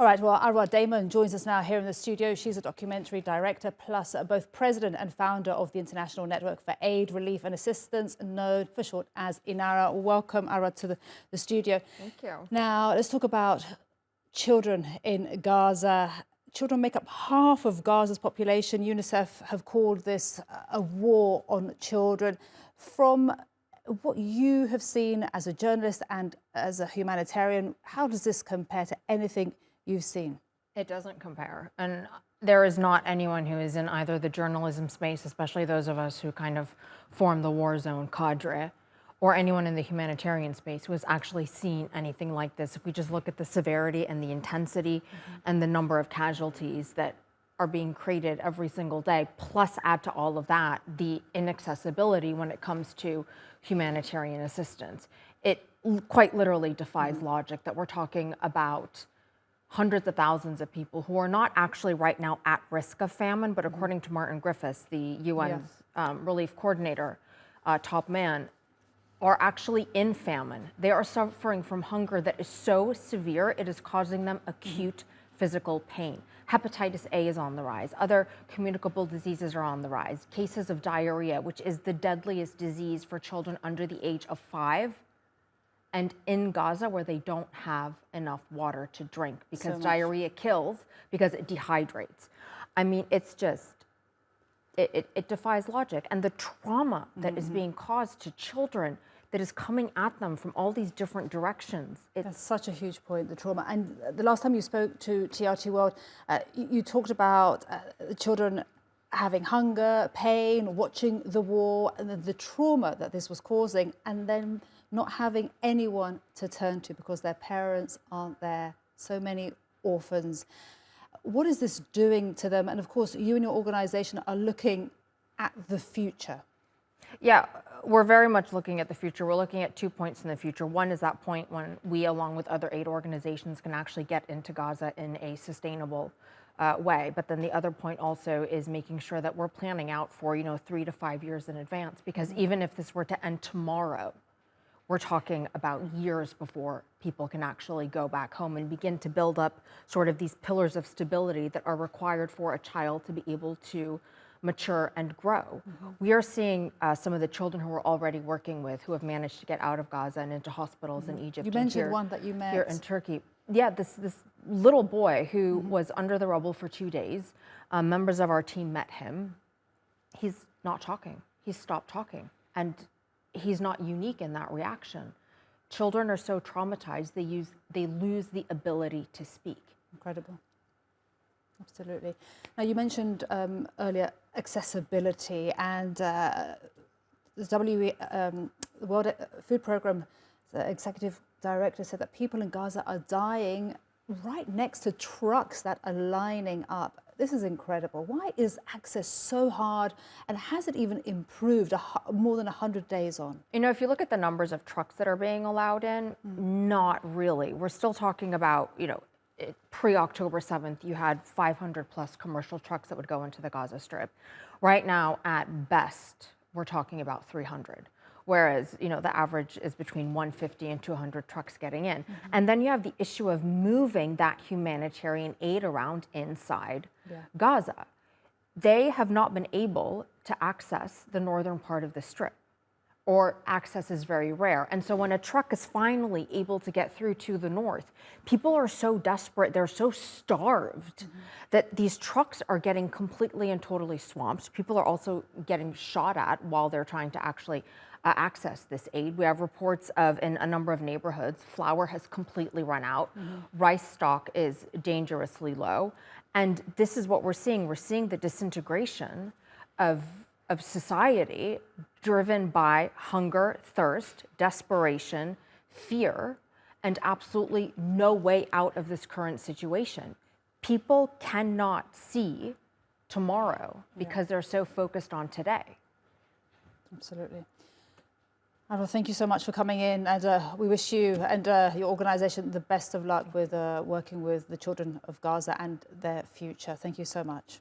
All right, well, Arwa Damon joins us now here in the studio. She's a documentary director, plus both president and founder of the International Network for Aid, Relief and Assistance, known for short as INARA. Welcome, Arwa, to the studio. Thank you. Now, let's talk about children in Gaza. Children make up half of Gaza's population. UNICEF have called this a war on children. From what you have seen as a journalist and as a humanitarian, how does this compare to anything you've seen? It doesn't compare. And there is not anyone who is in either the journalism space, especially those of us who kind of form the war zone cadre, or anyone in the humanitarian space who has actually seen anything like this. If we just look at the severity and the intensity and the number of casualties that are being created every single day, plus add to all of that the inaccessibility when it comes to humanitarian assistance. It quite literally defies logic that we're talking about hundreds of thousands of people who are not actually right now at risk of famine, but according to Martin Griffiths, the UN's relief coordinator, top man, are actually in famine. They are suffering from hunger that is so severe, it is causing them acute physical pain. Hepatitis A is on the rise. Other communicable diseases are on the rise. Cases of diarrhea, which is the deadliest disease for children under the age of 5, and in Gaza, where they don't have enough water to drink because diarrhea kills, because it dehydrates. I mean, it's just, it defies logic. And the trauma that is being caused to children that is coming at them from all these different directions. That's such a huge point, the trauma. And the last time you spoke to TRT World, you talked about the children having hunger, pain, watching the war, and the trauma that this was causing, and then not having anyone to turn to because their parents aren't there. So many orphans. What is this doing to them? And of course, you and your organization are looking at the future. Yeah, we're very much looking at the future. We're looking at 2 points in the future. One is that point when we, along with other aid organizations, can actually get into Gaza in a sustainable way. But then the other point also is making sure that we're planning out for, 3 to 5 years in advance, because even if this were to end tomorrow, we're talking about years before people can actually go back home and begin to build up sort of these pillars of stability that are required for a child to be able to mature and grow. We are seeing some of the children who we're already working with who have managed to get out of Gaza and into hospitals in Egypt. You mentioned one that you met here in Turkey. Yeah, this little boy who was under the rubble for 2 days. Members of our team met him. He's not talking. He's stopped talking. And he's not unique in that reaction. Children are so traumatized, they lose the ability to speak. Incredible. Absolutely. Now, you mentioned earlier accessibility, and the World Food Programme, the executive director, said that people in Gaza are dying right next to trucks that are lining up. This is incredible. Why is access so hard, and has it even improved more than 100 days on? If you look at the numbers of trucks that are being allowed in, not really. We're still talking about, pre-October 7th, you had 500 plus commercial trucks that would go into the Gaza Strip. Right now, at best, we're talking about 300. Whereas, the average is between 150 and 200 trucks getting in. And then you have the issue of moving that humanitarian aid around inside Gaza. They have not been able to access the northern part of the Strip, or access is very rare. And so when a truck is finally able to get through to the north, people are so desperate, they're so starved that these trucks are getting completely and totally swamped. People are also getting shot at while they're trying to actually access this aid. We have reports of, in a number of neighborhoods, flour has completely run out. Rice stock is dangerously low. And this is what we're seeing. We're seeing the disintegration of society driven by hunger, thirst, desperation, fear, and absolutely no way out of this current situation. People cannot see tomorrow because they're so focused on today. Absolutely. Arwa, thank you so much for coming in, and we wish you and your organization the best of luck with working with the children of Gaza and their future. Thank you so much.